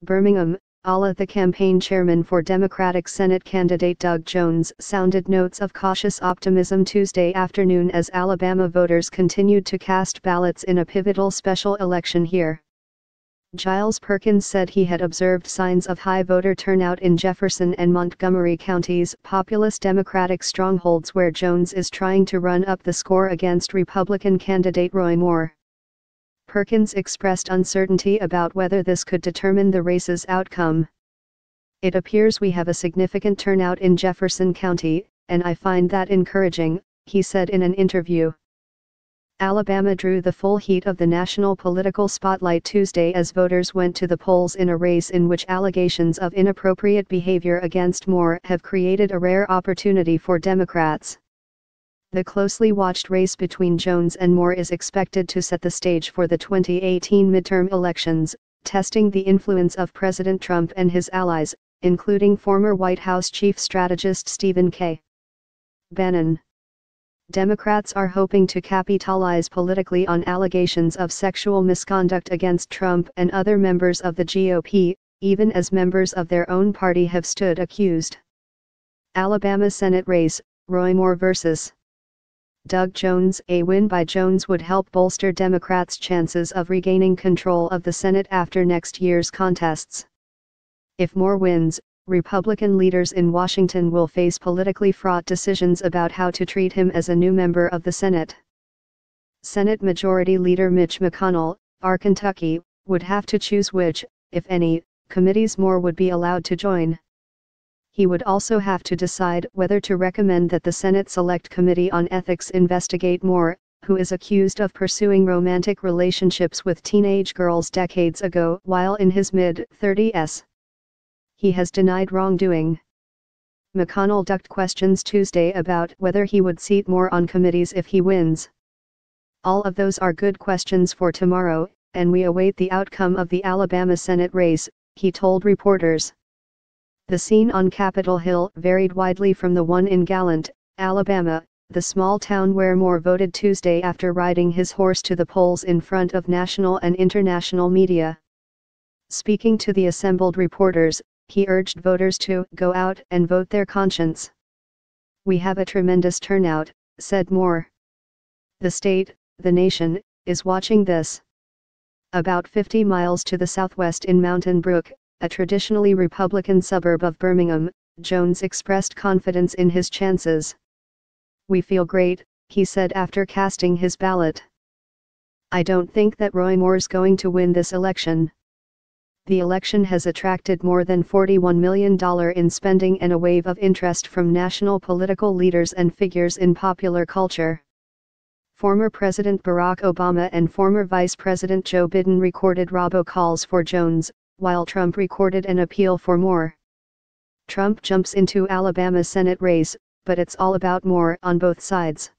Birmingham, the campaign chairman for Democratic Senate candidate Doug Jones sounded notes of cautious optimism Tuesday afternoon as Alabama voters continued to cast ballots in a pivotal special election here. Giles Perkins said he had observed signs of high voter turnout in Jefferson and Montgomery counties, populous Democratic strongholds where Jones is trying to run up the score against Republican candidate Roy Moore. Perkins expressed uncertainty about whether this could determine the race's outcome. "It appears we have a significant turnout in Jefferson County, and I find that encouraging," he said in an interview. Alabama drew the full heat of the national political spotlight Tuesday as voters went to the polls in a race in which allegations of inappropriate behavior against Moore have created a rare opportunity for Democrats. The closely watched race between Jones and Moore is expected to set the stage for the 2018 midterm elections, testing the influence of President Trump and his allies, including former White House chief strategist Stephen K. Bannon. Democrats are hoping to capitalize politically on allegations of sexual misconduct against Trump and other members of the GOP, even as members of their own party have stood accused. Alabama Senate race, Roy Moore vs. Doug Jones. A win by Jones would help bolster Democrats' chances of regaining control of the Senate after next year's contests. If Moore wins, Republican leaders in Washington will face politically fraught decisions about how to treat him as a new member of the Senate. Senate Majority Leader Mitch McConnell, Kentucky, would have to choose which, if any, committees Moore would be allowed to join. He would also have to decide whether to recommend that the Senate Select Committee on Ethics investigate Moore, who is accused of pursuing romantic relationships with teenage girls decades ago while in his mid-30s. He has denied wrongdoing. McConnell ducked questions Tuesday about whether he would seat Moore on committees if he wins. "All of those are good questions for tomorrow, and we await the outcome of the Alabama Senate race," he told reporters. The scene on Capitol Hill varied widely from the one in Gallant, Alabama, the small town where Moore voted Tuesday after riding his horse to the polls in front of national and international media. Speaking to the assembled reporters, he urged voters to go out and vote their conscience. "We have a tremendous turnout," said Moore. "The state, the nation, is watching this." About 50 miles to the southwest in Mountain Brook, a traditionally Republican suburb of Birmingham, Jones expressed confidence in his chances. "We feel great," he said after casting his ballot. "I don't think that Roy Moore's going to win this election. The election has attracted more than $41 million in spending and a wave of interest from national political leaders and figures in popular culture." Former President Barack Obama and former Vice President Joe Biden recorded robocalls for Jones, while Trump recorded an appeal for Moore. Trump jumps into Alabama Senate race, but it's all about Moore on both sides.